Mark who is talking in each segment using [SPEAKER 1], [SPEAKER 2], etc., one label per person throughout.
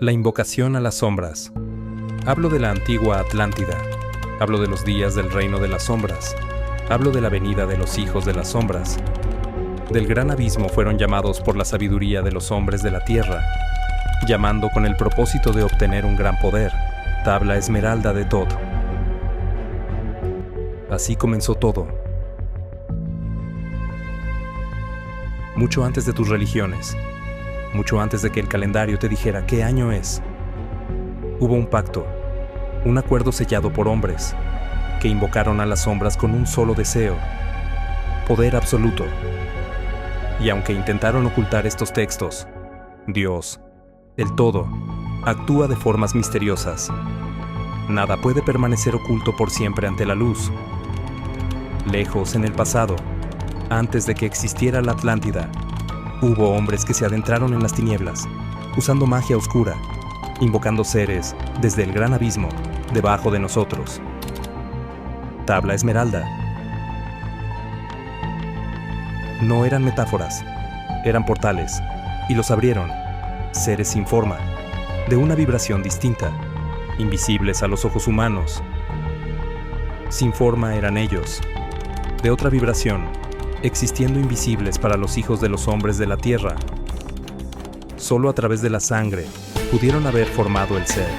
[SPEAKER 1] La invocación a las sombras. Hablo de la antigua Atlántida. Hablo de los días del reino de las sombras. Hablo de la venida de los hijos de las sombras. Del gran abismo fueron llamados por la sabiduría de los hombres de la tierra, llamando con el propósito de obtener un gran poder, tabla esmeralda de Thoth. Así comenzó todo. Mucho antes de tus religiones, mucho antes de que el calendario te dijera qué año es, hubo un pacto, un acuerdo sellado por hombres, que invocaron a las sombras con un solo deseo: poder absoluto. Y aunque intentaron ocultar estos textos, Dios, el Todo, actúa de formas misteriosas. Nada puede permanecer oculto por siempre ante la luz. Lejos en el pasado, antes de que existiera la Atlántida, hubo hombres que se adentraron en las tinieblas, usando magia oscura, invocando seres desde el gran abismo debajo de nosotros. Tabla esmeralda. No eran metáforas, eran portales, y los abrieron, seres sin forma, de una vibración distinta, invisibles a los ojos humanos. Sin forma eran ellos, de otra vibración, existiendo invisibles para los hijos de los hombres de la tierra. Solo a través de la sangre pudieron haber formado el ser.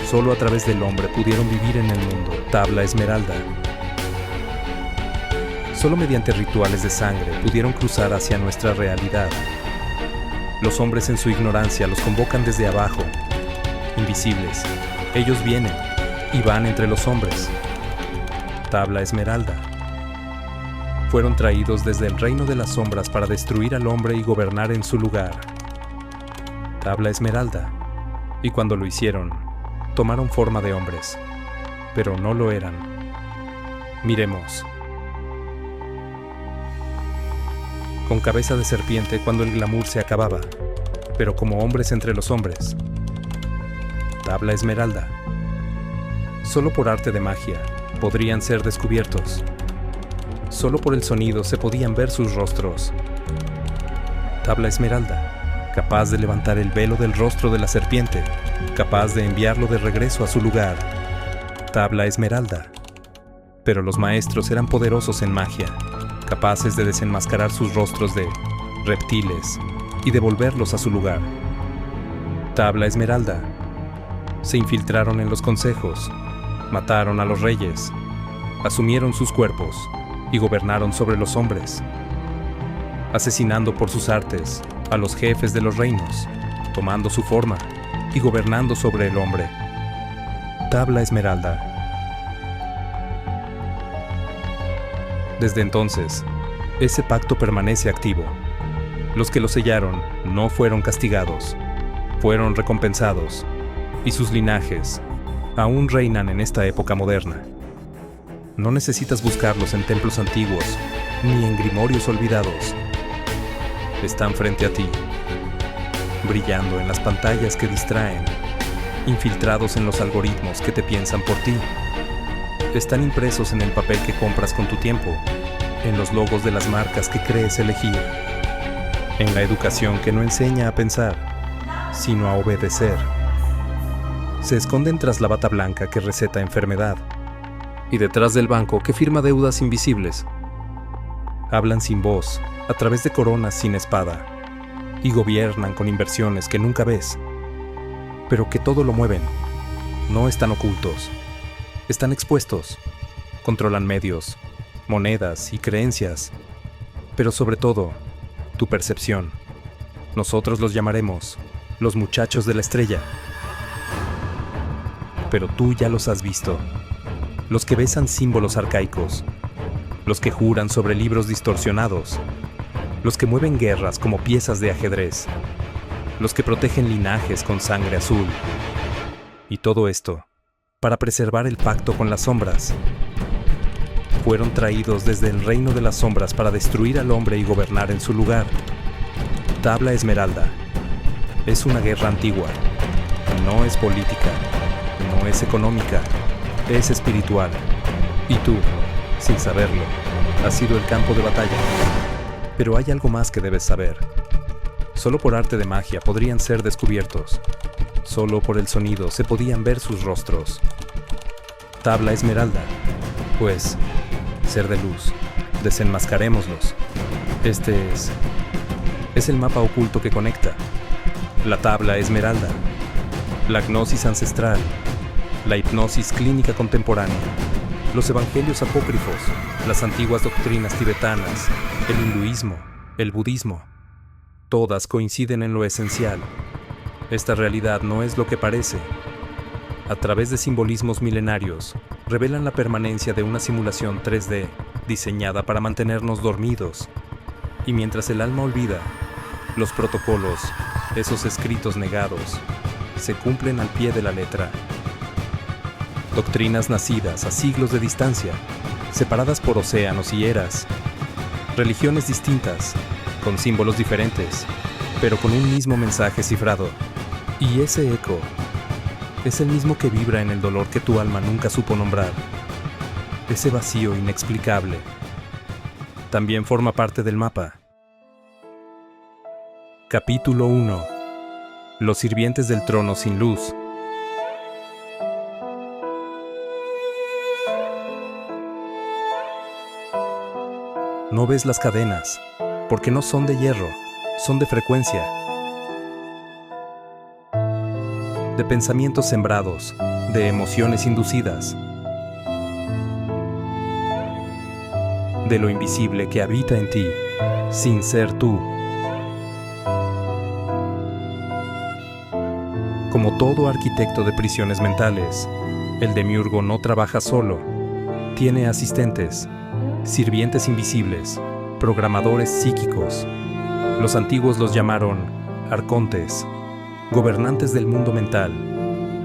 [SPEAKER 1] Solo a través del hombre pudieron vivir en el mundo. Tabla esmeralda. Solo mediante rituales de sangre pudieron cruzar hacia nuestra realidad. Los hombres en su ignorancia los convocan desde abajo, invisibles. Ellos vienen y van entre los hombres. Tabla esmeralda. Fueron traídos desde el reino de las sombras para destruir al hombre y gobernar en su lugar. Tabla esmeralda. Y cuando lo hicieron, tomaron forma de hombres, pero no lo eran. Miremos. Con cabeza de serpiente cuando el glamour se acababa, pero como hombres entre los hombres. Tabla esmeralda. Solo por arte de magia podrían ser descubiertos. Solo por el sonido se podían ver sus rostros. Tabla esmeralda, capaz de levantar el velo del rostro de la serpiente, capaz de enviarlo de regreso a su lugar. Tabla esmeralda. Pero los maestros eran poderosos en magia, capaces de desenmascarar sus rostros de reptiles y devolverlos a su lugar. Tabla esmeralda. Se infiltraron en los consejos, mataron a los reyes, asumieron sus cuerpos y gobernaron sobre los hombres, asesinando por sus artes a los jefes de los reinos, tomando su forma y gobernando sobre el hombre. Tabla esmeralda. Desde entonces, ese pacto permanece activo. Los que lo sellaron no fueron castigados, fueron recompensados, y sus linajes aún reinan en esta época moderna. No necesitas buscarlos en templos antiguos, ni en grimorios olvidados. Están frente a ti, brillando en las pantallas que distraen, infiltrados en los algoritmos que te piensan por ti. Están impresos en el papel que compras con tu tiempo, en los logos de las marcas que crees elegir, en la educación que no enseña a pensar, sino a obedecer. Se esconden tras la bata blanca que receta enfermedad, y detrás del banco que firma deudas invisibles. Hablan sin voz, a través de coronas sin espada, y gobiernan con inversiones que nunca ves, pero que todo lo mueven. No están ocultos, están expuestos, controlan medios, monedas y creencias, pero sobre todo, tu percepción. Nosotros los llamaremos los muchachos de la estrella. Pero tú ya los has visto. Los que besan símbolos arcaicos, los que juran sobre libros distorsionados, los que mueven guerras como piezas de ajedrez, los que protegen linajes con sangre azul. Y todo esto, para preservar el pacto con las sombras. Fueron traídos desde el reino de las sombras para destruir al hombre y gobernar en su lugar. Tabla esmeralda. Es una guerra antigua. No es política, no es económica, es espiritual. Y tú, sin saberlo, has sido el campo de batalla. Pero hay algo más que debes saber. Solo por arte de magia podrían ser descubiertos. Solo por el sonido se podían ver sus rostros. Tabla Esmeralda. Pues, ser de luz, desenmascarémoslos. Este es el mapa oculto que conecta. La Tabla Esmeralda. La gnosis ancestral. La hipnosis clínica contemporánea. Los evangelios apócrifos. Las antiguas doctrinas tibetanas. El hinduismo. El budismo. Todas coinciden en lo esencial. Esta realidad no es lo que parece. A través de simbolismos milenarios, revelan la permanencia de una simulación 3D diseñada para mantenernos dormidos. Y mientras el alma olvida, los protocolos, esos escritos negados, se cumplen al pie de la letra. Doctrinas nacidas a siglos de distancia, separadas por océanos y eras. Religiones distintas, con símbolos diferentes, pero con un mismo mensaje cifrado. Y ese eco es el mismo que vibra en el dolor que tu alma nunca supo nombrar. Ese vacío inexplicable también forma parte del mapa. Capítulo 1. Los sirvientes del trono sin luz. No ves las cadenas, porque no son de hierro, son de frecuencia. De pensamientos sembrados, de emociones inducidas. De lo invisible que habita en ti, sin ser tú. Como todo arquitecto de prisiones mentales, el demiurgo no trabaja solo, tiene asistentes, sirvientes invisibles, programadores psíquicos. Los antiguos los llamaron arcontes, gobernantes del mundo mental,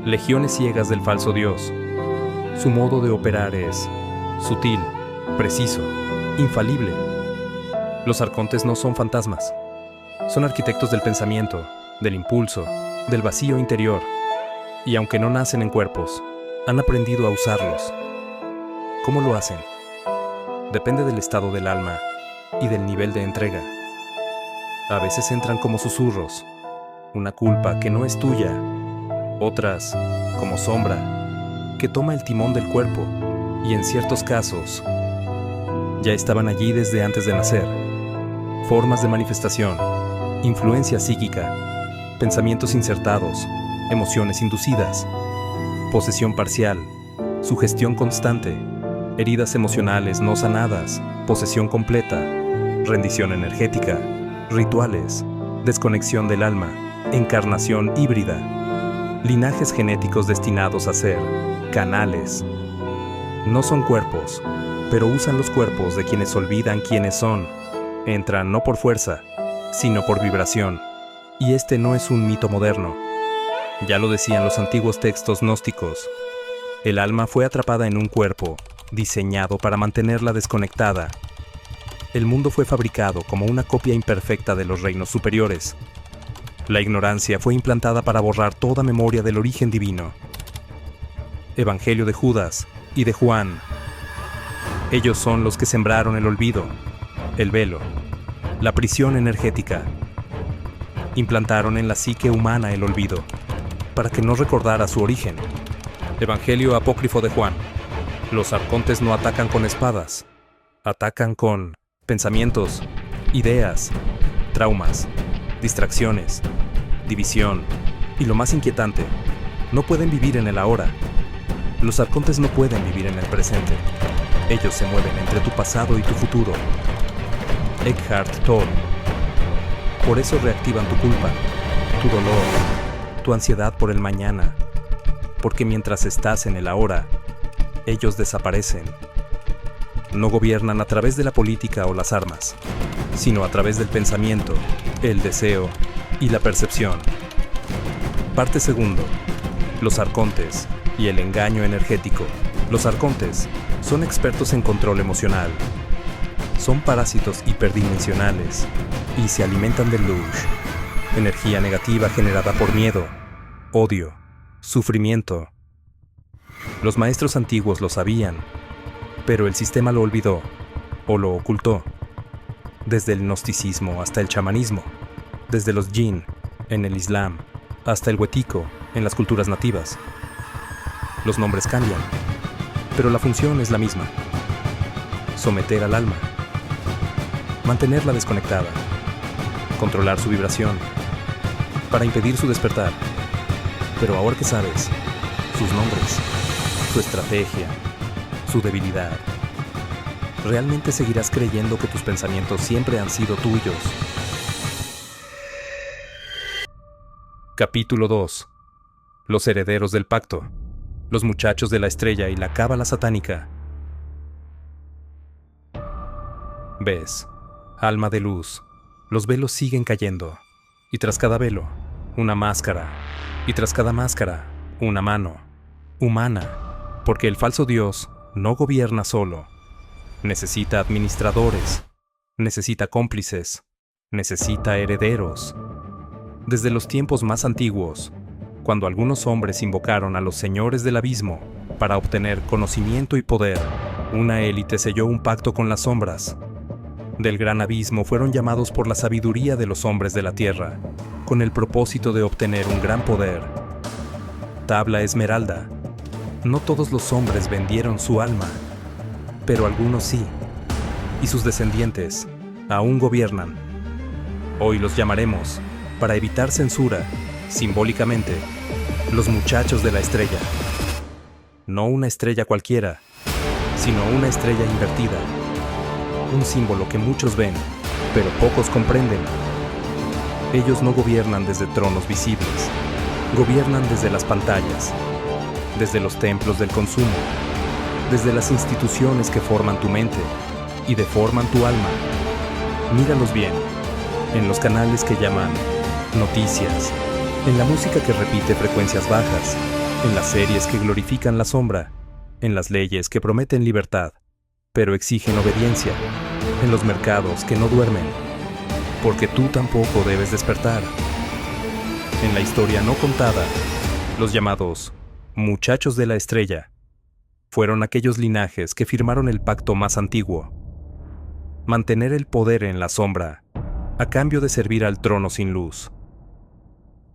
[SPEAKER 1] legiones ciegas del falso dios. Su modo de operar es sutil, preciso, infalible. Los arcontes no son fantasmas, son arquitectos del pensamiento, del impulso, del vacío interior, y aunque no nacen en cuerpos, han aprendido a usarlos. ¿Cómo lo hacen? Depende del estado del alma y del nivel de entrega. A veces entran como susurros, una culpa que no es tuya, otras como sombra, que toma el timón del cuerpo, y en ciertos casos, ya estaban allí desde antes de nacer. Formas de manifestación, influencia psíquica, pensamientos insertados, emociones inducidas, posesión parcial, sugestión constante, heridas emocionales no sanadas, posesión completa, rendición energética, rituales, desconexión del alma, encarnación híbrida, linajes genéticos destinados a ser canales. No son cuerpos, pero usan los cuerpos de quienes olvidan quiénes son. Entran no por fuerza, sino por vibración. Y este no es un mito moderno. Ya lo decían los antiguos textos gnósticos. El alma fue atrapada en un cuerpo, diseñado para mantenerla desconectada. El mundo fue fabricado como una copia imperfecta de los reinos superiores. La ignorancia fue implantada para borrar toda memoria del origen divino. Evangelio de Judas y de Juan. Ellos son los que sembraron el olvido, el velo, la prisión energética. Implantaron en la psique humana el olvido, para que no recordara su origen. Evangelio apócrifo de Juan. Los arcontes no atacan con espadas, atacan con pensamientos, ideas, traumas, distracciones, división y lo más inquietante, no pueden vivir en el ahora. Los arcontes no pueden vivir en el presente. Ellos se mueven entre tu pasado y tu futuro. Eckhart Tolle. Por eso reactivan tu culpa, tu dolor, tu ansiedad por el mañana, porque mientras estás en el ahora, ellos desaparecen. No gobiernan a través de la política o las armas, sino a través del pensamiento, el deseo y la percepción. Parte segundo. Los arcontes y el engaño energético. Los arcontes son expertos en control emocional. Son parásitos hiperdimensionales y se alimentan del luz, energía negativa generada por miedo, odio, sufrimiento. Los maestros antiguos lo sabían, Pero el sistema lo olvidó o lo ocultó. Desde el gnosticismo hasta el chamanismo, desde los jinn en el Islam hasta el huetico en las culturas nativas. Los nombres cambian, pero la función es la misma: someter al alma, mantenerla desconectada, controlar su vibración, para impedir su despertar. Pero ahora que sabes sus nombres, su estrategia, su debilidad, ¿realmente seguirás creyendo que tus pensamientos siempre han sido tuyos? Capítulo 2. Los herederos del pacto, los muchachos de la estrella y la cábala satánica. Ves, alma de luz, los velos siguen cayendo, y tras cada velo, una máscara, y tras cada máscara, una mano, humana, porque el falso Dios no gobierna solo. Necesita administradores, necesita cómplices, necesita herederos. Desde los tiempos más antiguos, cuando algunos hombres invocaron a los señores del abismo para obtener conocimiento y poder, una élite selló un pacto con las sombras. Del gran abismo fueron llamados por la sabiduría de los hombres de la tierra, con el propósito de obtener un gran poder. Tabla esmeralda. No todos los hombres vendieron su alma, pero algunos sí, y sus descendientes aún gobiernan. Hoy los llamaremos, para evitar censura, simbólicamente, los muchachos de la estrella. No una estrella cualquiera, sino una estrella invertida. Un símbolo que muchos ven, pero pocos comprenden. Ellos no gobiernan desde tronos visibles, gobiernan desde las pantallas, desde los templos del consumo, desde las instituciones que forman tu mente y deforman tu alma. Míralos bien, en los canales que llaman noticias, en la música que repite frecuencias bajas, en las series que glorifican la sombra, en las leyes que prometen libertad, pero exigen obediencia, en los mercados que no duermen, porque tú tampoco debes despertar. En la historia no contada, los llamados muchachos de la estrella fueron aquellos linajes que firmaron el pacto más antiguo: mantener el poder en la sombra, a cambio de servir al trono sin luz.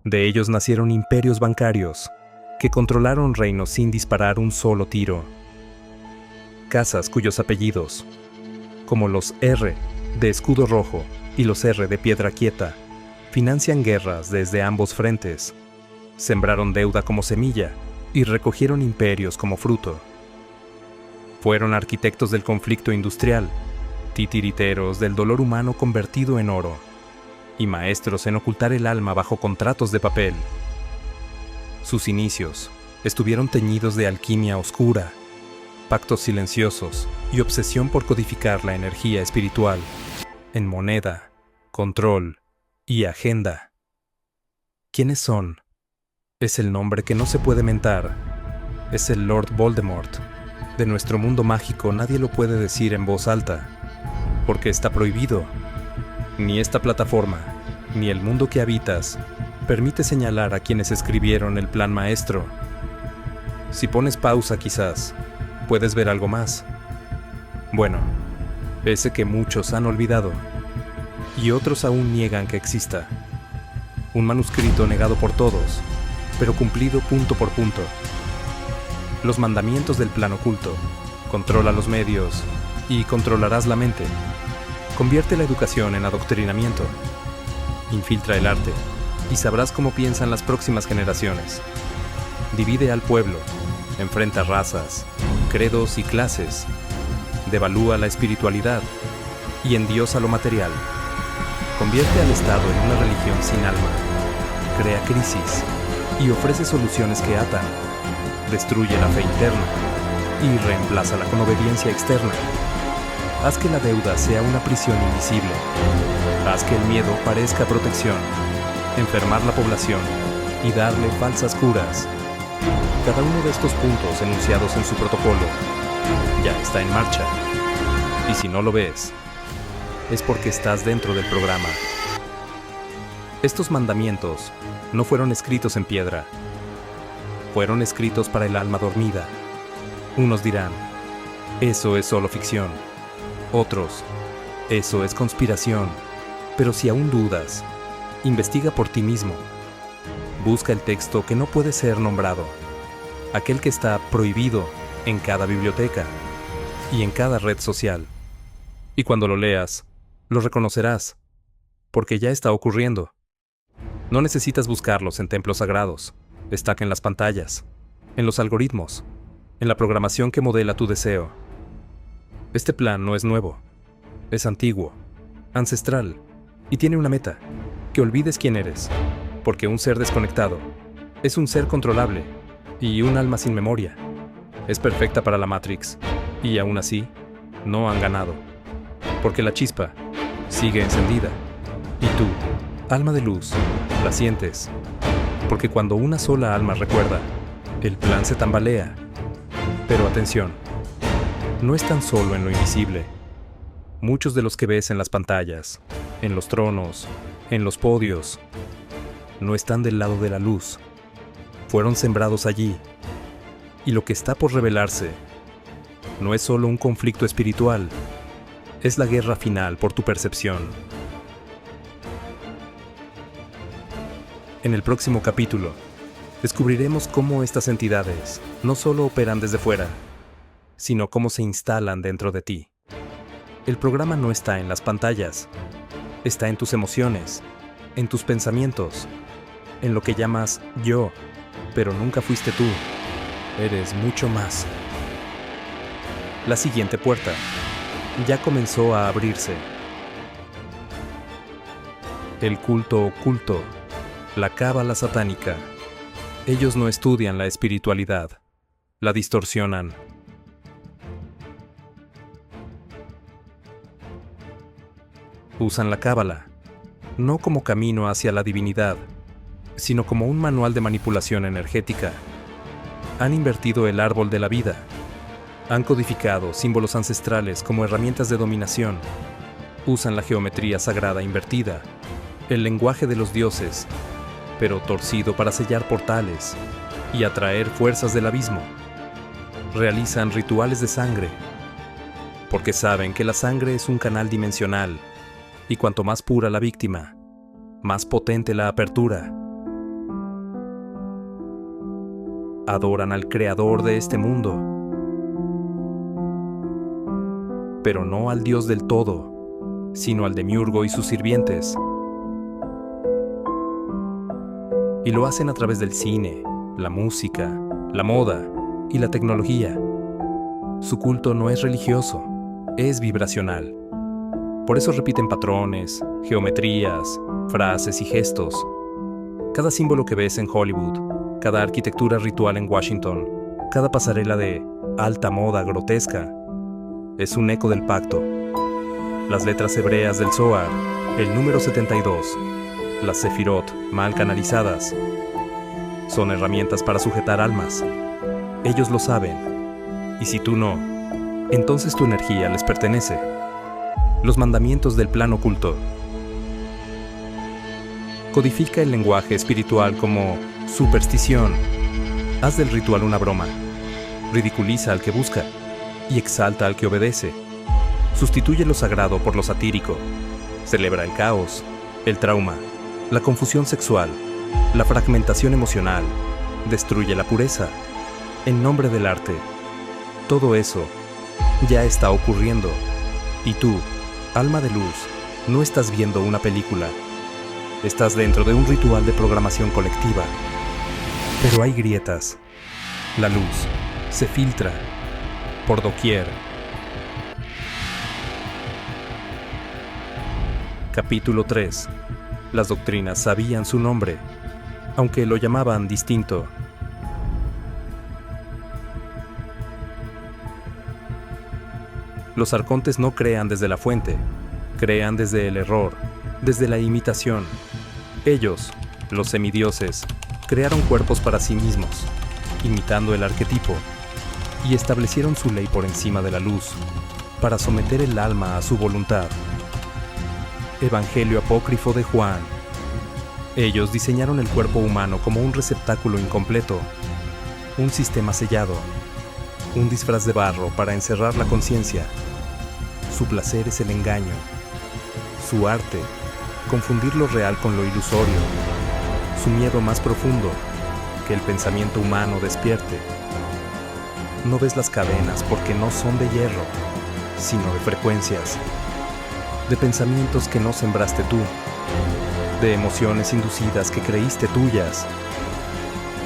[SPEAKER 1] De ellos nacieron imperios bancarios, que controlaron reinos sin disparar un solo tiro. Casas cuyos apellidos, como los R de escudo rojo y los R de piedra quieta, financian guerras desde ambos frentes, sembraron deuda como semilla y recogieron imperios como fruto. Fueron arquitectos del conflicto industrial, titiriteros del dolor humano convertido en oro, y maestros en ocultar el alma bajo contratos de papel. Sus inicios estuvieron teñidos de alquimia oscura, pactos silenciosos y obsesión por codificar la energía espiritual en moneda, control y agenda. ¿Quiénes son? Es el nombre que no se puede mentar. Es el Lord Voldemort. De nuestro mundo mágico nadie lo puede decir en voz alta, porque está prohibido. Ni esta plataforma, ni el mundo que habitas, permite señalar a quienes escribieron el plan maestro. Si pones pausa quizás, puedes ver algo más. Bueno, ese que muchos han olvidado, y otros aún niegan que exista. Un manuscrito negado por todos, pero cumplido punto por punto. Los mandamientos del plan oculto: controla los medios y controlarás la mente. Convierte la educación en adoctrinamiento. Infiltra el arte y sabrás cómo piensan las próximas generaciones. Divide al pueblo, enfrenta razas, credos y clases. Devalúa la espiritualidad y endiosa lo material. Convierte al Estado en una religión sin alma. Crea crisis y ofrece soluciones que atan. Destruye la fe interna y reemplázala con obediencia externa. Haz que la deuda sea una prisión invisible. Haz que el miedo parezca protección. Enfermar la población y darle falsas curas. Cada uno de estos puntos enunciados en su protocolo ya está en marcha. Y si no lo ves, es porque estás dentro del programa. Estos mandamientos no fueron escritos en piedra. Fueron escritos para el alma dormida. Unos dirán: eso es solo ficción. Otros, eso es conspiración. Pero si aún dudas, investiga por ti mismo. Busca el texto que no puede ser nombrado, aquel que está prohibido en cada biblioteca y en cada red social. Y cuando lo leas, lo reconocerás, porque ya está ocurriendo. No necesitas buscarlos en templos sagrados, está en las pantallas, en los algoritmos, en la programación que modela tu deseo. Este plan no es nuevo, es antiguo, ancestral, y tiene una meta, que olvides quién eres, porque un ser desconectado es un ser controlable, y un alma sin memoria es perfecta para la Matrix, y aún así, no han ganado, porque la chispa sigue encendida, y tú, alma de luz, la sientes, porque cuando una sola alma recuerda, el plan se tambalea. Pero atención, no están solo en lo invisible. Muchos de los que ves en las pantallas, en los tronos, en los podios, no están del lado de la luz. Fueron sembrados allí. Y lo que está por revelarse no es solo un conflicto espiritual, es la guerra final por tu percepción. En el próximo capítulo, descubriremos cómo estas entidades no solo operan desde fuera, sino cómo se instalan dentro de ti. El programa no está en las pantallas, está en tus emociones, en tus pensamientos, en lo que llamas yo, pero nunca fuiste tú. Eres mucho más. La siguiente puerta ya comenzó a abrirse. El culto oculto, la cábala satánica. Ellos no estudian la espiritualidad, la distorsionan. Usan la cábala, no como camino hacia la divinidad, sino como un manual de manipulación energética. Han invertido el árbol de la vida. Han codificado símbolos ancestrales como herramientas de dominación. Usan la geometría sagrada invertida, el lenguaje de los dioses, pero torcido para sellar portales y atraer fuerzas del abismo. Realizan rituales de sangre, porque saben que la sangre es un canal dimensional, y cuanto más pura la víctima, más potente la apertura. Adoran al creador de este mundo, pero no al Dios del todo, sino al demiurgo y sus sirvientes. Y lo hacen a través del cine, la música, la moda y la tecnología. Su culto no es religioso, es vibracional. Por eso repiten patrones, geometrías, frases y gestos. Cada símbolo que ves en Hollywood, cada arquitectura ritual en Washington, cada pasarela de alta moda grotesca, es un eco del pacto. Las letras hebreas del Zohar, el número 72, las Sefirot mal canalizadas, son herramientas para sujetar almas. Ellos lo saben, y si tú no, entonces tu energía les pertenece. Los mandamientos del plan oculto. Codifica el lenguaje espiritual como superstición. Haz del ritual una broma. Ridiculiza al que busca y exalta al que obedece. Sustituye lo sagrado por lo satírico. Celebra el caos, el trauma, la confusión sexual, la fragmentación emocional. Destruye la pureza. En nombre del arte. Todo eso ya está ocurriendo. Y tú, alma de luz, no estás viendo una película. Estás dentro de un ritual de programación colectiva. Pero hay grietas. La luz se filtra por doquier. Capítulo 3. Las doctrinas sabían su nombre, aunque lo llamaban distinto. Los arcontes no crean desde la fuente, crean desde el error, desde la imitación. Ellos, los semidioses, crearon cuerpos para sí mismos, imitando el arquetipo, y establecieron su ley por encima de la luz, para someter el alma a su voluntad. Evangelio apócrifo de Juan. Ellos diseñaron el cuerpo humano como un receptáculo incompleto, un sistema sellado, un disfraz de barro para encerrar la conciencia. Su placer es el engaño. Su arte, confundir lo real con lo ilusorio. Su miedo más profundo, que el pensamiento humano despierte. No ves las cadenas porque no son de hierro, sino de frecuencias, de pensamientos que no sembraste tú, de emociones inducidas que creíste tuyas,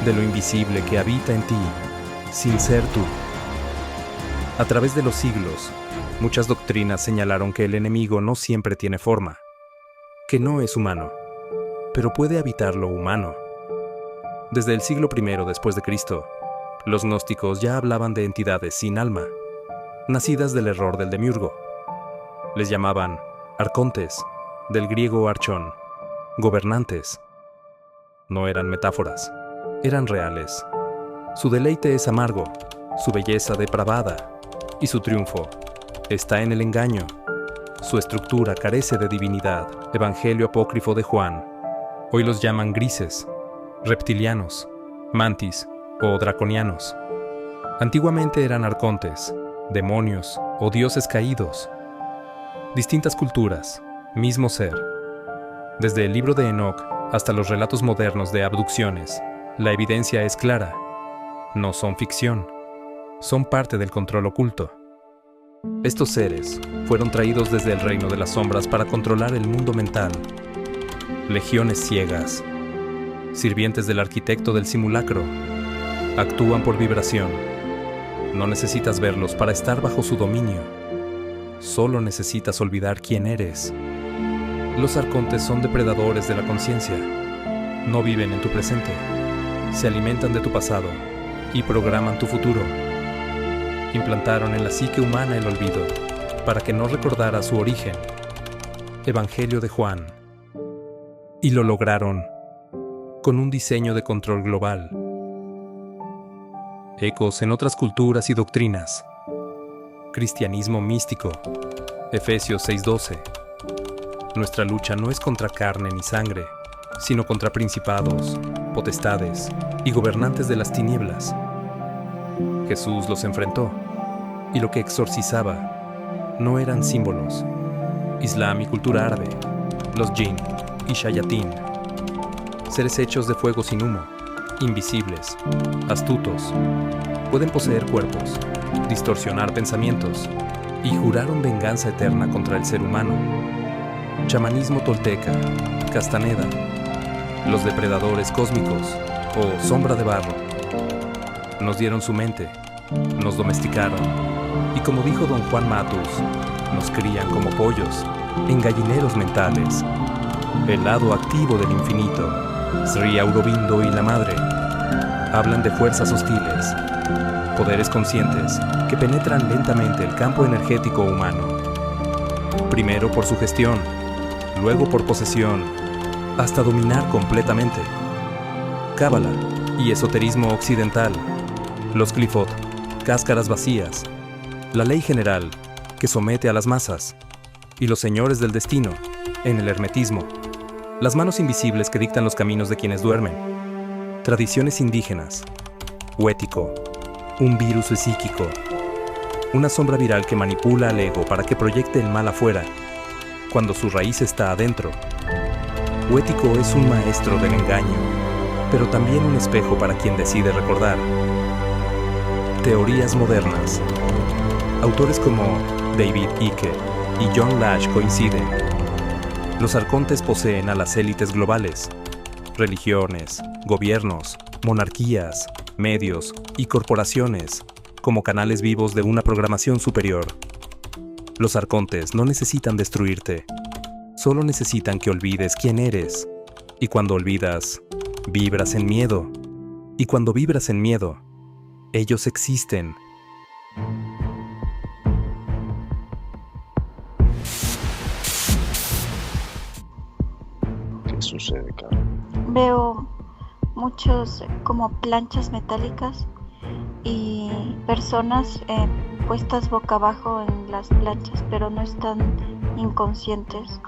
[SPEAKER 1] de lo invisible que habita en ti, sin ser tú. A través de los siglos, muchas doctrinas señalaron que el enemigo no siempre tiene forma, que no es humano, pero puede habitar lo humano. Desde el siglo I después de Cristo, los gnósticos ya hablaban de entidades sin alma, nacidas del error del demiurgo. Les llamaban arcontes, del griego archón, gobernantes. No eran metáforas, eran reales. Su deleite es amargo, su belleza depravada, y su triunfo está en el engaño. Su estructura carece de divinidad. Evangelio apócrifo de Juan. Hoy los llaman grises, reptilianos, mantis o draconianos. Antiguamente eran arcontes, demonios o dioses caídos. Distintas culturas, mismo ser. Desde el libro de Enoc hasta los relatos modernos de abducciones, la evidencia es clara. No son ficción, son parte del control oculto. Estos seres fueron traídos desde el reino de las sombras para controlar el mundo mental. Legiones ciegas, sirvientes del arquitecto del simulacro, actúan por vibración. No necesitas verlos para estar bajo su dominio. Solo necesitas olvidar quién eres. Los arcontes son depredadores de la conciencia. No viven en tu presente. Se alimentan de tu pasado y programan tu futuro. Implantaron en la psique humana el olvido para que no recordara su origen. Evangelio de Juan. Y lo lograron con un diseño de control global. Ecos en otras culturas y doctrinas. Cristianismo místico. Efesios 6:12. Nuestra lucha no es contra carne ni sangre, sino contra principados, potestades y gobernantes de las tinieblas. Jesús los enfrentó, y lo que exorcizaba no eran símbolos. Islam y cultura árabe, los jinn y shayatín, seres hechos de fuego sin humo, invisibles, astutos, pueden poseer cuerpos, distorsionar pensamientos y juraron venganza eterna contra el ser humano. Chamanismo tolteca, Castaneda, los depredadores cósmicos o sombra de barro. Nos dieron su mente, nos domesticaron y, como dijo don Juan Matus, nos crían como pollos en gallineros mentales. El lado activo del infinito, Sri Aurobindo y la Madre, hablan de fuerzas hostiles, poderes conscientes que penetran lentamente el campo energético humano. Primero por sugestión, luego por posesión, hasta dominar completamente. Cábala y esoterismo occidental, los Qliphoth, cáscaras vacías, la ley general que somete a las masas, y los señores del destino, en el hermetismo, las manos invisibles que dictan los caminos de quienes duermen. Tradiciones indígenas, huético, un virus psíquico, una sombra viral que manipula al ego para que proyecte el mal afuera, cuando su raíz está adentro. Huético es un maestro del engaño, pero también un espejo para quien decide recordar. Teorías modernas. Autores como David Icke y John Lash coinciden. Los arcontes poseen a las élites globales, religiones, gobiernos, monarquías, medios y corporaciones como canales vivos de una programación superior. Los arcontes no necesitan destruirte, solo necesitan que olvides quién eres. Y cuando olvidas, vibras en miedo. Y cuando vibras en miedo, ellos existen.
[SPEAKER 2] ¿Qué sucede, Carlos?
[SPEAKER 3] Veo muchos como planchas metálicas y personas puestas boca abajo en las planchas, pero no están inconscientes.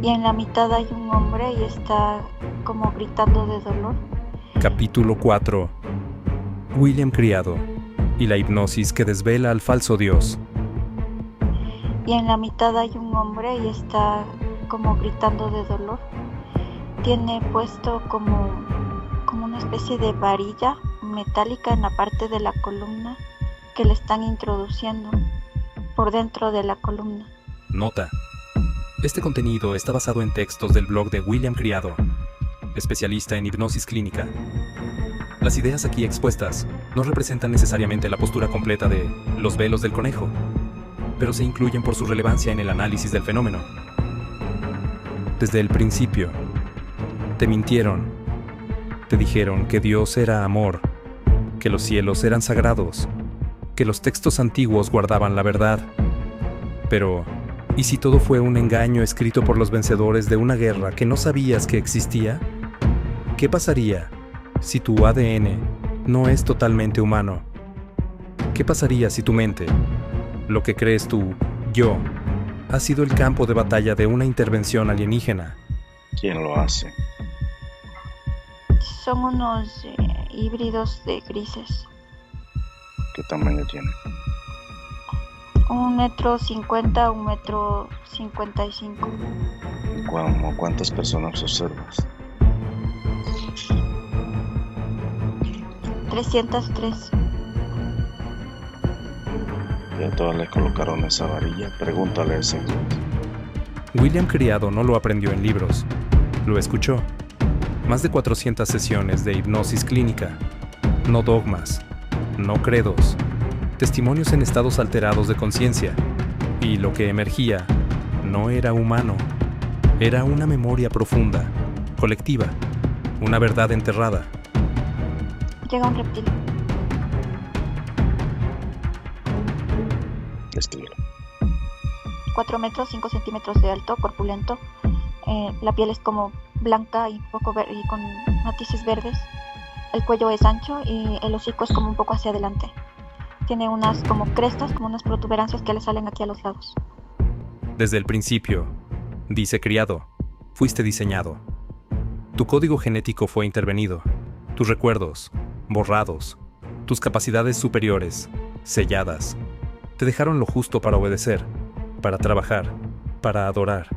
[SPEAKER 3] Y en la mitad hay un hombre y está como gritando de dolor.
[SPEAKER 1] Capítulo 4. William Criado, y la hipnosis que desvela al falso Dios.
[SPEAKER 3] Y en la mitad hay un hombre y está como gritando de dolor. Tiene puesto como una especie de varilla metálica en la parte de la columna que le están introduciendo por dentro de la columna.
[SPEAKER 1] Nota: este contenido está basado en textos del blog de William Criado, especialista en hipnosis clínica. Las ideas aquí expuestas no representan necesariamente la postura completa de los velos del conejo, pero se incluyen por su relevancia en el análisis del fenómeno. Desde el principio, te mintieron. Te dijeron que Dios era amor, que los cielos eran sagrados, que los textos antiguos guardaban la verdad. Pero, ¿y si todo fue un engaño escrito por los vencedores de una guerra que no sabías que existía? ¿Qué pasaría si tu ADN no es totalmente humano? ¿Qué pasaría si tu mente, lo que crees tú, yo, ha sido el campo de batalla de una intervención alienígena?
[SPEAKER 2] ¿Quién lo hace?
[SPEAKER 3] Son unos híbridos de grises.
[SPEAKER 2] ¿Qué tamaño tiene?
[SPEAKER 3] 1,50 m, 1,55 m.
[SPEAKER 2] ¿Cuántas personas observas?
[SPEAKER 3] 303.
[SPEAKER 2] ¿Y a todas les colocaron esa varilla? Pregúntale a ese inglés.
[SPEAKER 1] William Criado no lo aprendió en libros, lo escuchó. Más de 400 sesiones de hipnosis clínica, no dogmas, no credos, testimonios en estados alterados de conciencia, y lo que emergía no era humano, era una memoria profunda, colectiva, una verdad enterrada.
[SPEAKER 3] Llega un reptil.
[SPEAKER 2] Descríbelo.
[SPEAKER 3] 4 metros, 5 centímetros de alto, corpulento. La piel es como blanca y y con matices verdes. El cuello es ancho y el hocico es como un poco hacia adelante. Tiene unas como crestas, como unas protuberancias que le salen aquí a los lados.
[SPEAKER 1] Desde el principio, dice Criado, fuiste diseñado. Tu código genético fue intervenido. Tus recuerdos, borrados. Tus capacidades superiores, selladas. Te dejaron lo justo para obedecer, para trabajar, para adorar.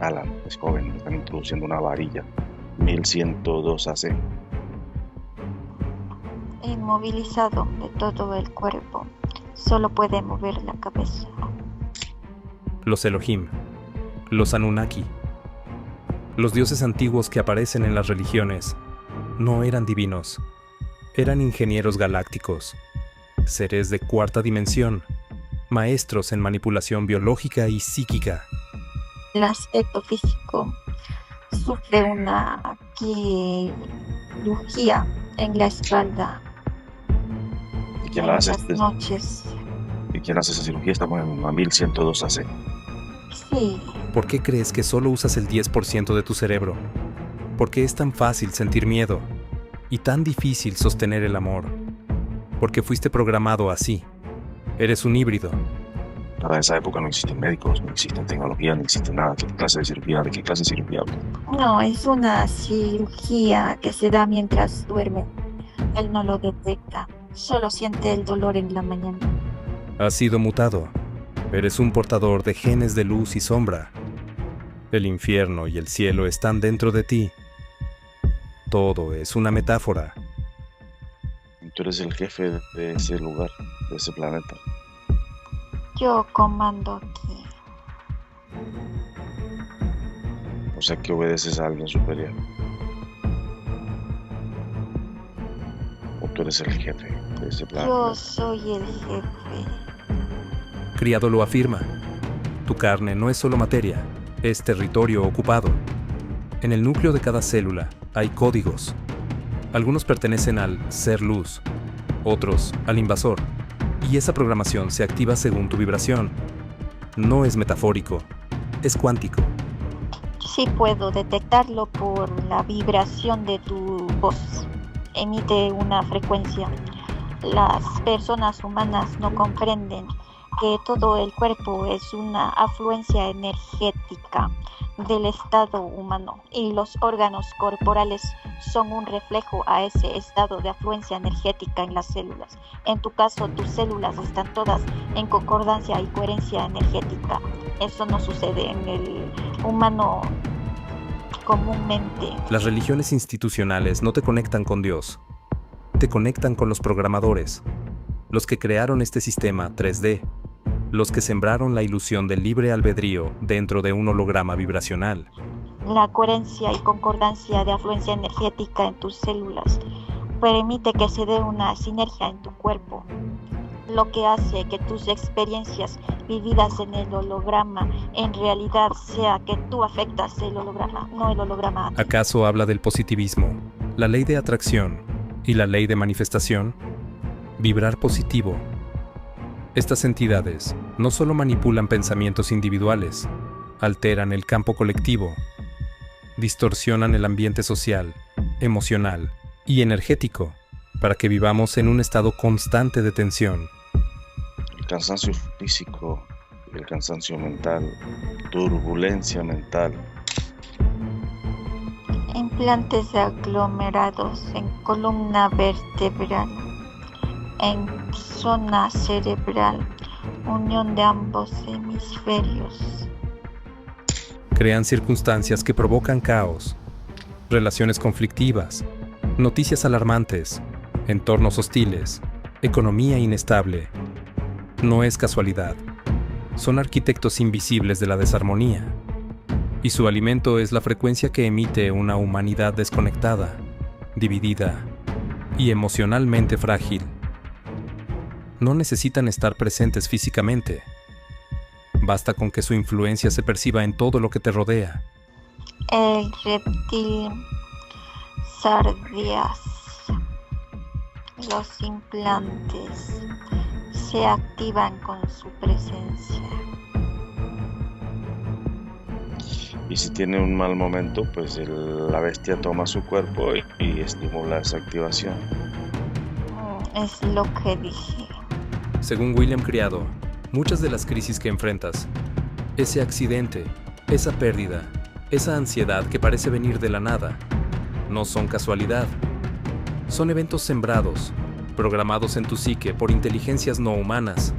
[SPEAKER 2] Alan, es joven, me están introduciendo una varilla. 1102 AC.
[SPEAKER 3] Inmovilizado de todo el cuerpo. Solo puede mover la cabeza.
[SPEAKER 1] Los Elohim, los Anunnaki, los dioses antiguos que aparecen en las religiones, no eran divinos. Eran ingenieros galácticos, seres de cuarta dimensión, maestros en manipulación biológica y psíquica.
[SPEAKER 3] El aspecto físico sufre una quirugía en la espalda.
[SPEAKER 2] ¿Y quién la hace?
[SPEAKER 3] Las noches.
[SPEAKER 2] ¿Y quién hace esa cirugía? Estamos en 1102 AC.
[SPEAKER 3] Sí.
[SPEAKER 1] ¿Por qué crees que solo usas el 10% de tu cerebro? ¿Por qué es tan fácil sentir miedo y tan difícil sostener el amor? Porque fuiste programado así. Eres un híbrido.
[SPEAKER 2] Para esa época no existen médicos, no existen tecnología, no existe nada. ¿Qué clase de cirugía? ¿De qué clase de cirugía hablas?
[SPEAKER 3] No, es una cirugía que se da mientras duerme. Él no lo detecta, solo siente el dolor en la mañana.
[SPEAKER 1] Has sido mutado. Eres un portador de genes de luz y sombra. El infierno y el cielo están dentro de ti. Todo es una metáfora.
[SPEAKER 2] Tú eres el jefe de ese lugar, de ese planeta.
[SPEAKER 3] Yo comando aquí.
[SPEAKER 2] O sea que obedeces a alguien superior. O tú eres el jefe de ese planeta.
[SPEAKER 3] Yo soy el jefe.
[SPEAKER 1] Criado lo afirma. Tu carne no es solo materia, es territorio ocupado. En el núcleo de cada célula hay códigos. Algunos pertenecen al ser luz, otros al invasor. Y esa programación se activa según tu vibración. No es metafórico, es cuántico.
[SPEAKER 3] Sí puedo detectarlo por la vibración de tu voz. Emite una frecuencia. Las personas humanas no comprenden que todo el cuerpo es una afluencia energética. del estado humano y los órganos corporales son un reflejo a ese estado de afluencia energética en las células. En tu caso, tus células están todas en concordancia y coherencia energética. Eso no sucede en el humano comúnmente.
[SPEAKER 1] Las religiones institucionales no te conectan con Dios, te conectan con los programadores, los que crearon este sistema 3D, los que sembraron la ilusión del libre albedrío dentro de un holograma vibracional.
[SPEAKER 3] La coherencia y concordancia de afluencia energética en tus células permite que se dé una sinergia en tu cuerpo, lo que hace que tus experiencias vividas en el holograma en realidad sea que tú afectas el holograma, no el holograma.
[SPEAKER 1] ¿Acaso habla del positivismo, la ley de atracción y la ley de manifestación? Vibrar positivo. Estas entidades no solo manipulan pensamientos individuales, alteran el campo colectivo, distorsionan el ambiente social, emocional y energético para que vivamos en un estado constante de tensión.
[SPEAKER 2] El cansancio físico, el cansancio mental, turbulencia mental.
[SPEAKER 3] Implantes aglomerados en columna vertebral, en zona cerebral, unión de ambos hemisferios.
[SPEAKER 1] Crean circunstancias que provocan caos, relaciones conflictivas, noticias alarmantes, entornos hostiles, economía inestable. No es casualidad. Son arquitectos invisibles de la desarmonía. Y su alimento es la frecuencia que emite una humanidad desconectada, dividida y emocionalmente frágil. No necesitan estar presentes físicamente. Basta con que su influencia se perciba en todo lo que te rodea.
[SPEAKER 3] El reptil sardias. Los implantes se activan con su presencia.
[SPEAKER 2] Y si tiene un mal momento, pues la bestia toma su cuerpo y estimula esa activación.
[SPEAKER 3] Es lo que dije.
[SPEAKER 1] Según William Criado, muchas de las crisis que enfrentas, ese accidente, esa pérdida, esa ansiedad que parece venir de la nada, no son casualidad. Son eventos sembrados, programados en tu psique por inteligencias no humanas.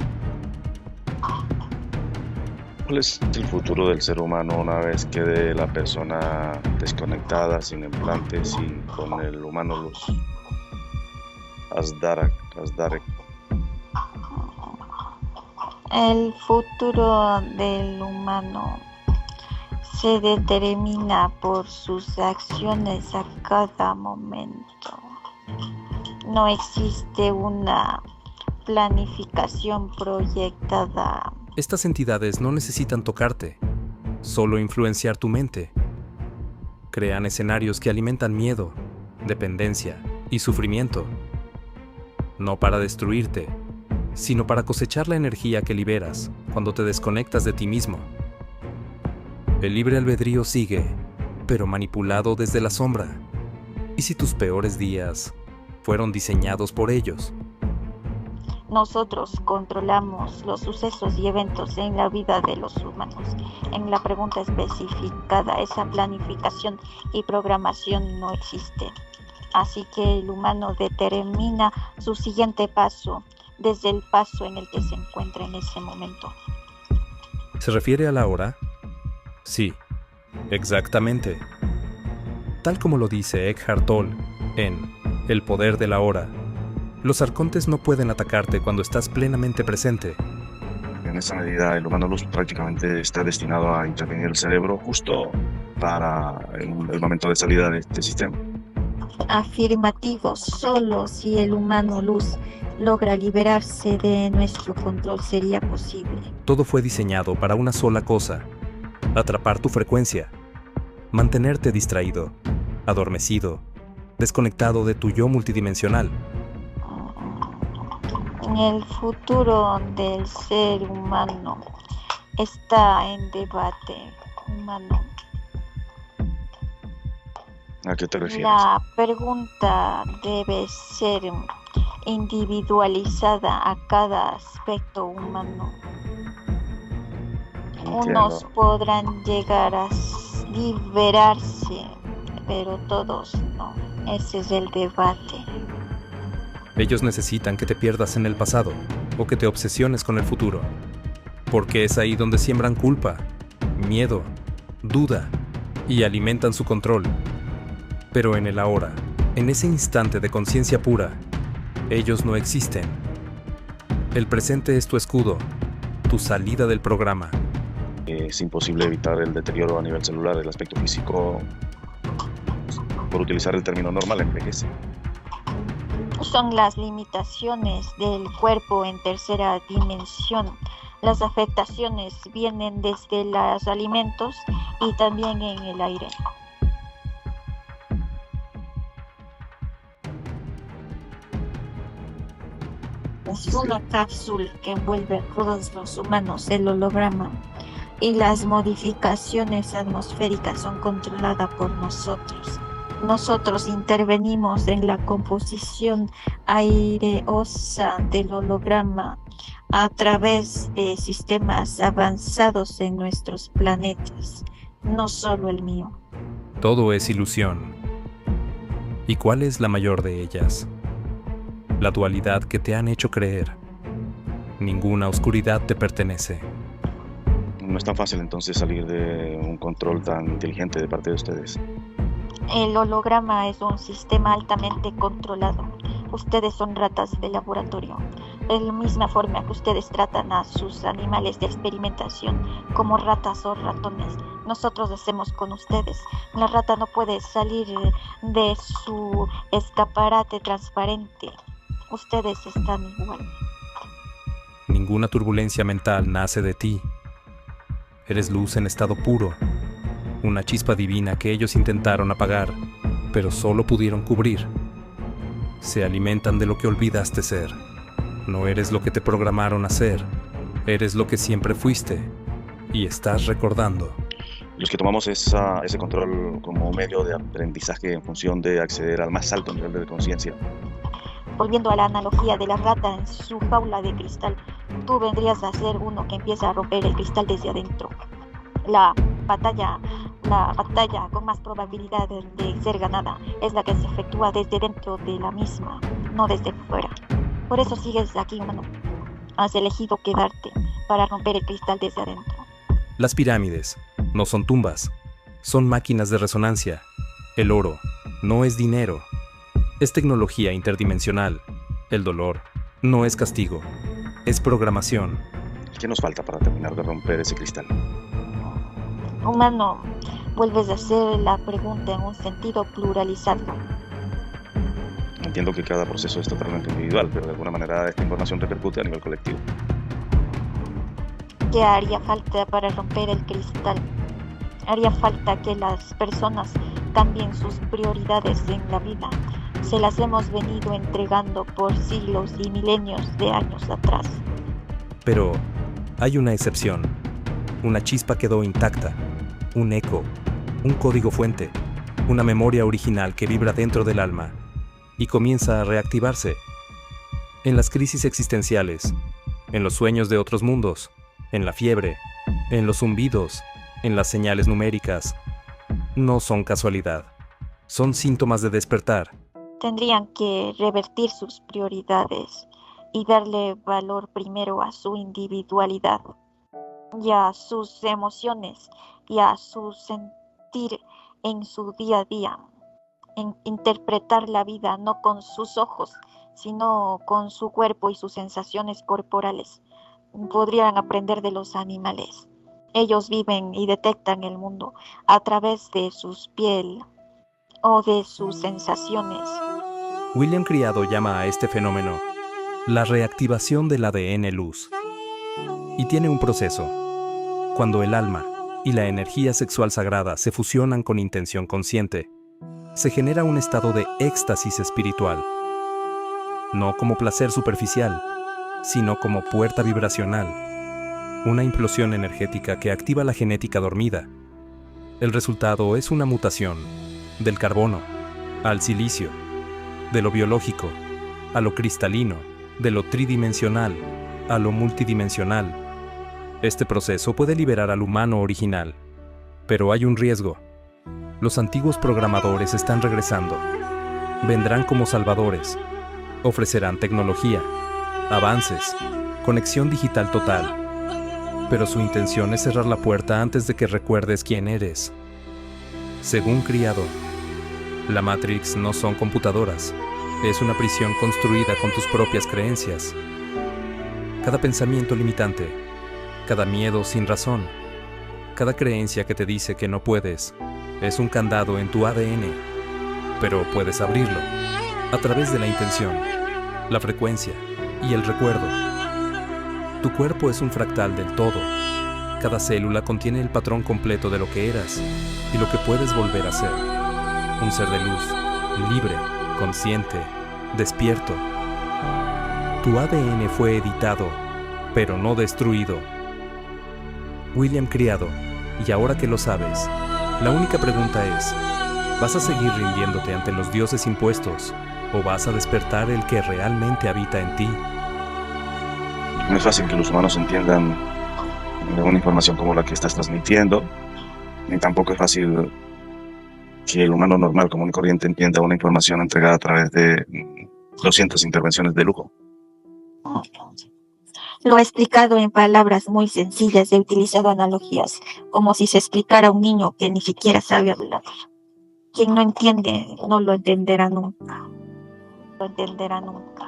[SPEAKER 2] ¿Cuál es el futuro del ser humano una vez quede la persona desconectada, sin implantes y con el humano luz? Asdarek.
[SPEAKER 3] El futuro del humano se determina por sus acciones a cada momento. No existe una planificación proyectada.
[SPEAKER 1] Estas entidades no necesitan tocarte, solo influenciar tu mente. Crean escenarios que alimentan miedo, dependencia y sufrimiento. No para destruirte, sino para cosechar la energía que liberas cuando te desconectas de ti mismo. El libre albedrío sigue, pero manipulado desde la sombra. ¿Y si tus peores días fueron diseñados por ellos?
[SPEAKER 3] Nosotros controlamos los sucesos y eventos en la vida de los humanos. En la pregunta especificada, esa planificación y programación no existe. Así que el humano determina su siguiente paso desde el paso en el que se encuentra en ese momento.
[SPEAKER 1] ¿Se refiere a la hora? Sí, exactamente. Tal como lo dice Eckhart Tolle en El poder de la hora, los arcontes no pueden atacarte cuando estás plenamente presente.
[SPEAKER 2] En esa medida, el humano luz prácticamente está destinado a intervenir el cerebro justo para el momento de salida de este sistema.
[SPEAKER 3] Afirmativo, solo si el humano luz logra liberarse de nuestro control sería posible.
[SPEAKER 1] Todo fue diseñado para una sola cosa: atrapar tu frecuencia, mantenerte distraído, adormecido, desconectado de tu yo multidimensional.
[SPEAKER 3] El futuro del ser humano está en debate humano.
[SPEAKER 2] ¿A qué te refieres?
[SPEAKER 3] La pregunta debe ser individualizada a cada aspecto humano.
[SPEAKER 2] Entiendo.
[SPEAKER 3] Unos podrán llegar a liberarse, pero todos no. Ese es el debate.
[SPEAKER 1] Ellos necesitan que te pierdas en el pasado o que te obsesiones con el futuro, porque es ahí donde siembran culpa, miedo, duda y alimentan su control. Pero en el ahora, en ese instante de conciencia pura, ellos no existen. El presente es tu escudo, tu salida del programa.
[SPEAKER 2] Es imposible evitar el deterioro a nivel celular. El aspecto físico, por utilizar el término normal, envejece.
[SPEAKER 3] Son las limitaciones del cuerpo en tercera dimensión. Las afectaciones vienen desde los alimentos y también en el aire. Es una cápsula que envuelve a todos los humanos, el holograma, y las modificaciones atmosféricas son controladas por nosotros. Nosotros intervenimos en la composición aireosa del holograma a través de sistemas avanzados en nuestros planetas, no solo el mío.
[SPEAKER 1] Todo es ilusión. ¿Y cuál es la mayor de ellas? La dualidad que te han hecho creer. Ninguna oscuridad te pertenece.
[SPEAKER 2] No es tan fácil entonces salir de un control tan inteligente de parte de ustedes.
[SPEAKER 3] El holograma es un sistema altamente controlado. Ustedes son ratas de laboratorio. De la misma forma que ustedes tratan a sus animales de experimentación como ratas o ratones, nosotros hacemos con ustedes. La rata no puede salir de su escaparate transparente. Ustedes están igual.
[SPEAKER 1] Ninguna turbulencia mental nace de ti. Eres luz en estado puro, una chispa divina que ellos intentaron apagar, pero solo pudieron cubrir. Se alimentan de lo que olvidaste ser. No eres lo que te programaron a ser, eres lo que siempre fuiste y estás recordando.
[SPEAKER 2] Los que tomamos ese control como medio de aprendizaje en función de acceder al más alto nivel de conciencia.
[SPEAKER 3] Volviendo a la analogía de la rata en su jaula de cristal, tú vendrías a ser uno que empieza a romper el cristal desde adentro. La batalla con más probabilidad de ser ganada es la que se efectúa desde dentro de la misma, no desde fuera. Por eso sigues aquí, humano. Has elegido quedarte para romper el cristal desde adentro.
[SPEAKER 1] Las pirámides no son tumbas, son máquinas de resonancia. El oro no es dinero, es tecnología interdimensional. El dolor no es castigo, es programación.
[SPEAKER 2] ¿Qué nos falta para terminar de romper ese cristal?
[SPEAKER 3] Humano, vuelves a hacer la pregunta en un sentido pluralizado.
[SPEAKER 2] Entiendo que cada proceso es totalmente individual, pero de alguna manera esta información repercute a nivel colectivo.
[SPEAKER 3] ¿Qué haría falta para romper el cristal? Haría falta que las personas cambien sus prioridades en la vida. Se las hemos venido entregando por siglos y milenios de años atrás.
[SPEAKER 1] Pero hay una excepción. Una chispa quedó intacta, un eco, un código fuente, una memoria original que vibra dentro del alma y comienza a reactivarse. En las crisis existenciales, en los sueños de otros mundos, en la fiebre, en los zumbidos, en las señales numéricas, no son casualidad, son síntomas de despertar.
[SPEAKER 3] Tendrían que revertir sus prioridades y darle valor primero a su individualidad y a sus emociones y a su sentir en su día a día, en interpretar la vida no con sus ojos, sino con su cuerpo y sus sensaciones corporales. Podrían aprender de los animales. Ellos viven y detectan el mundo a través de sus piel o de sus sensaciones.
[SPEAKER 1] William Criado llama a este fenómeno la reactivación del ADN luz. Y tiene un proceso. Cuando el alma y la energía sexual sagrada se fusionan con intención consciente, se genera un estado de éxtasis espiritual. No como placer superficial, sino como puerta vibracional. Una implosión energética que activa la genética dormida. El resultado es una mutación del carbono al silicio, de lo biológico a lo cristalino, de lo tridimensional a lo multidimensional. Este proceso puede liberar al humano original, Pero hay un riesgo. Los antiguos programadores están regresando. Vendrán como salvadores. Ofrecerán tecnología, avances, conexión digital total. Pero su intención es cerrar la puerta antes de que recuerdes quién eres. Según Criado, la Matrix no son computadoras. Es una prisión construida con tus propias creencias. Cada pensamiento limitante, cada miedo sin razón, cada creencia que te dice que no puedes, es un candado en tu ADN. Pero puedes abrirlo a través de la intención, la frecuencia y el recuerdo. Tu cuerpo es un fractal del todo. Cada célula contiene el patrón completo de lo que eras y lo que puedes volver a ser. Un ser de luz, libre, consciente, despierto. Tu ADN fue editado, pero no destruido. William Criado, y ahora que lo sabes, la única pregunta es, ¿vas a seguir rindiéndote ante los dioses impuestos o vas a despertar el que realmente habita en ti?
[SPEAKER 2] No es fácil que los humanos entiendan una información como la que estás transmitiendo, ni tampoco es fácil que el humano normal, común y corriente, entienda una información entregada a través de 200 intervenciones de lujo.
[SPEAKER 3] Lo ha explicado en palabras muy sencillas, he utilizado analogías, como si se explicara a un niño que ni siquiera sabe hablar. Quien no entiende, no lo entenderá nunca. Lo entenderá nunca.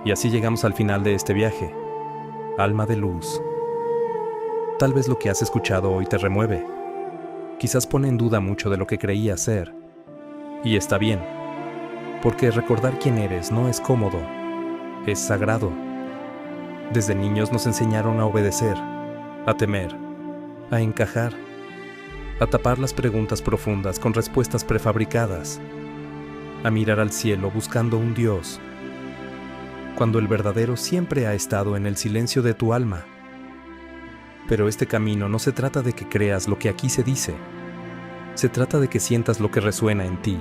[SPEAKER 1] Y así llegamos al final de este viaje. Alma de luz. Tal vez lo que has escuchado hoy te remueve. Quizás pone en duda mucho de lo que creías ser. Y está bien, porque recordar quién eres no es cómodo, es sagrado. Desde niños nos enseñaron a obedecer, a temer, a encajar, a tapar las preguntas profundas con respuestas prefabricadas, a mirar al cielo buscando un Dios, cuando el verdadero siempre ha estado en el silencio de tu alma. Pero este camino no se trata de que creas lo que aquí se dice, se trata de que sientas lo que resuena en ti,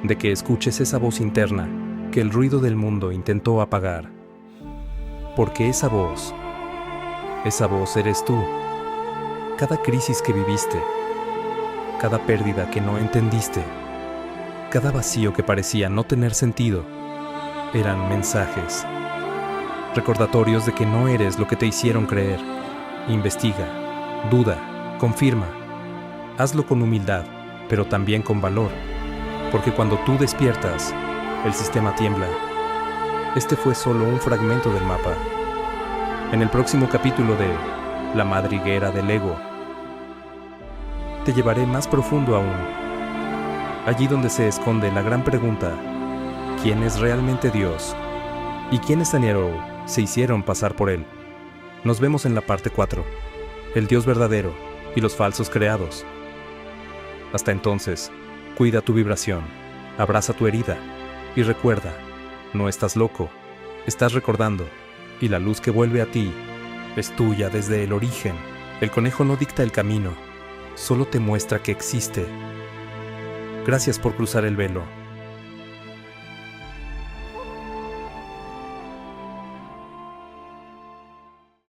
[SPEAKER 1] de que escuches esa voz interna que el ruido del mundo intentó apagar. Porque esa voz eres tú. Cada crisis que viviste, cada pérdida que no entendiste, cada vacío que parecía no tener sentido, eran mensajes, recordatorios de que no eres lo que te hicieron creer. Investiga, duda, confirma. Hazlo con humildad, pero también con valor, porque cuando tú despiertas, el sistema tiembla. Este fue solo un fragmento del mapa. En el próximo capítulo de La madriguera del ego, te llevaré más profundo aún, allí donde se esconde la gran pregunta: ¿quién es realmente Dios? ¿Y quiénes Tanjiro se hicieron pasar por él? Nos vemos en la parte 4, el Dios verdadero y los falsos creados. Hasta entonces, cuida tu vibración, abraza tu herida y recuerda, no estás loco, estás recordando, y la luz que vuelve a ti es tuya desde el origen. El conejo no dicta el camino, solo te muestra que existe. Gracias por cruzar el velo.